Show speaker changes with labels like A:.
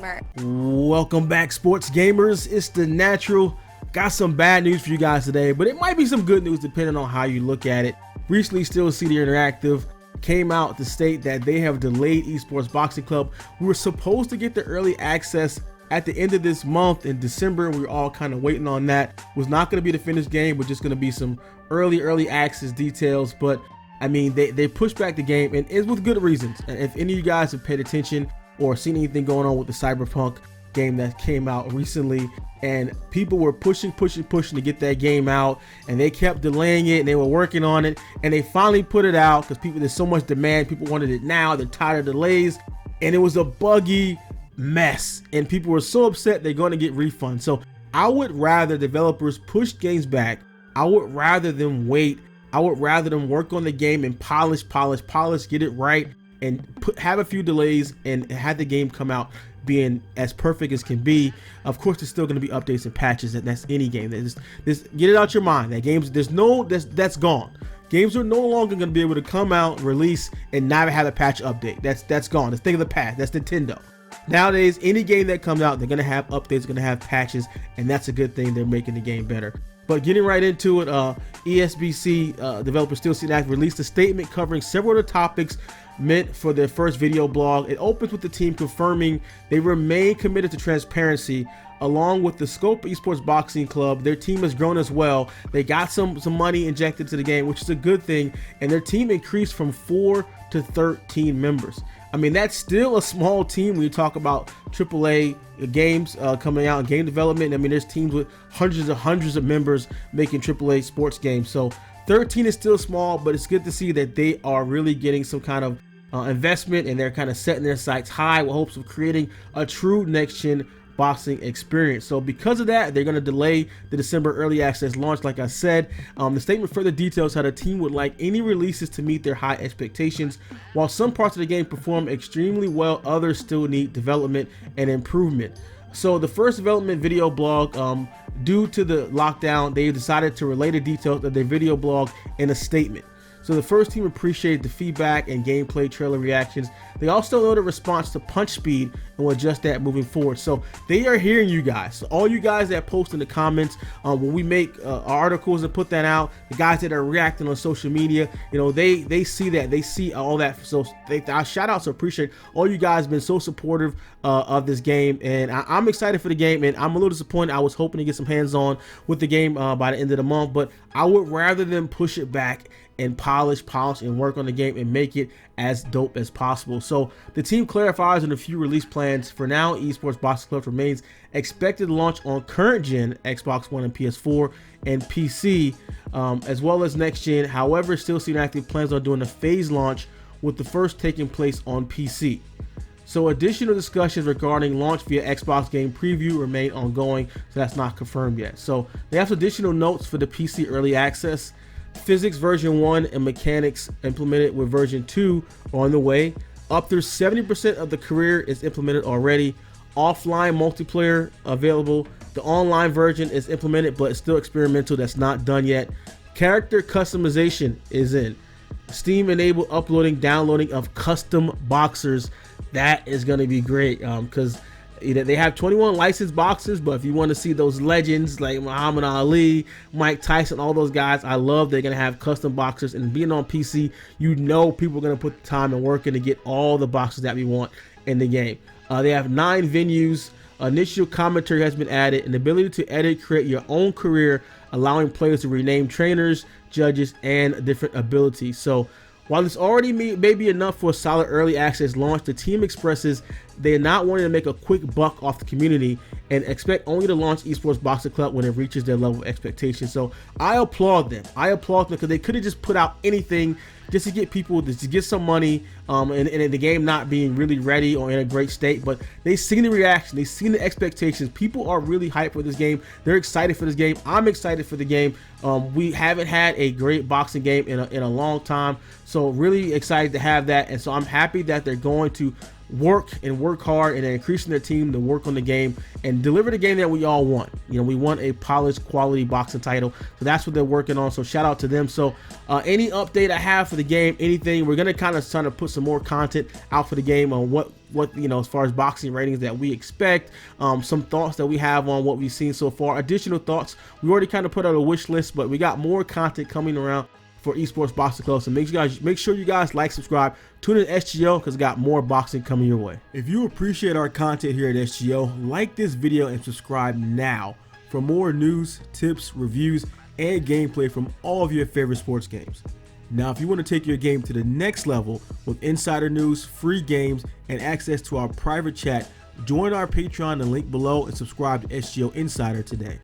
A: gamer.
B: Welcome back, sports gamers. It's the Natural. Got some bad news for you guys today, but it might be some good news depending on how you look at it. Recently, Steel City Interactive came out to state that they have delayed eSports Boxing Club. We were supposed to get the early access at the end of this month in December. We were all kind of waiting on that. It was not going to be the finished game, but just going to be some early access details. But I mean, they pushed back the game, and it's with good reasons. And if any of you guys have paid attention or seen anything going on with the Cyberpunk game that came out recently, and people were pushing to get that game out, and they kept delaying it, and they were working on it, and they finally put it out because there's so much demand. People wanted it now. They're tired of delays, and it was a buggy mess, and people were so upset they're going to get refunds. So I would rather developers push games back. I would rather them wait. I would rather them work on the game and polish, get it right, and have a few delays and have the game come out being as perfect as can be. Of course, there's still going to be updates and patches, and that's any game. Get it out your mind. That games, that's gone. Games are no longer going to be able to come out, release, and not have a patch update. That's gone. Let's think of the past. That's Nintendo. Nowadays, any game that comes out, they're going to have updates, going to have patches, and that's a good thing. They're making the game better. But getting right into it, ESBC developer Steel City Interactive released a statement covering several of the topics meant for their first video blog. It opens with the team confirming they remain committed to transparency. Along with the scope of eSports Boxing Club, their team has grown as well. They got some money injected to the game, which is a good thing, and their team increased from 4 to 13 members. I mean, that's still a small team when you talk about AAA games coming out and game development. I mean, there's teams with hundreds of members making AAA sports games. So 13 is still small, but it's good to see that they are really getting some kind of investment, and they're kind of setting their sights high with hopes of creating a true next-gen boxing experience. So because of that, they're going to delay the December early access launch. Like I said, the statement further details how the team would like any releases to meet their high expectations. While some parts of the game perform extremely well, others still need development and improvement. So the first development video blog, due to the lockdown, they decided to relay the details of their video blog in a statement. So the first team appreciated the feedback and gameplay trailer reactions. They also noted response to punch speed and will adjust that moving forward. So they are hearing you guys. So all you guys that post in the comments when we make articles and put that out, the guys that are reacting on social media, you know, they see that, they see all that. So our shout outs, appreciate all you guys been so supportive of this game, and I'm excited for the game, and I'm a little disappointed. I was hoping to get some hands on with the game by the end of the month, but I would rather them push it back and polish and work on the game and make it as dope as possible. So the team clarifies on a few release plans. For now, eSports Boxing Club remains expected to launch on current gen Xbox One and PS4 and PC, as well as next gen. However, Steel City Interactive plans on doing a phase launch, with the first taking place on PC. So additional discussions regarding launch via Xbox game preview remain ongoing, so that's not confirmed yet. So they have some additional notes for the PC early access. Physics version 1 and mechanics implemented with version 2 are on the way. Up to 70% of the career is implemented already. Offline multiplayer available. The online version is implemented, but it's still experimental. That's not done yet. Character customization is in. Steam enabled uploading, downloading of custom boxers. That is going to be great because they have 21 licensed boxers, but if you want to see those legends like Muhammad Ali, Mike Tyson, all those guys, I love they're going to have custom boxers. And being on PC, you know people are going to put the time and work in to get all the boxers that we want in the game. They have 9 venues. Initial commentary has been added, and the ability to edit, create your own career, allowing players to rename trainers, judges, and different abilities. So while this already may be enough for a solid early access launch, the team expresses they're not wanting to make a quick buck off the community and expect only to launch eSports Boxing Club when it reaches their level of expectation. So I applaud them. Because they could have just put out anything just to get people to get some money, and the game not being really ready or in a great state. But they've seen the reaction, they've seen the expectations. People are really hyped for this game. They're excited for this game. I'm excited for the game. We haven't had a great boxing game in a long time, so really excited to have that. And so I'm happy that they're going to work hard and they're increasing their team to work on the game and deliver the game that we all want. You know, we want a polished quality boxing title, so that's what they're working on. So shout out to them. So any update I have for the game, anything, we're gonna kind of try to put some more content out for the game on what you know, as far as boxing ratings that we expect, some thoughts that we have on what we've seen so far, additional thoughts. We already kind of put out a wish list, but we got more content coming around for Esports Boxing Club. So make sure you guys like, subscribe, tune in to SGO because we got more boxing coming your way. If you appreciate our content here at SGO, like this video and subscribe now for more news, tips, reviews, and gameplay from all of your favorite sports games. Now, if you want to take your game to the next level with insider news, free games, and access to our private chat, join our Patreon, the link below, and subscribe to SGO Insider today.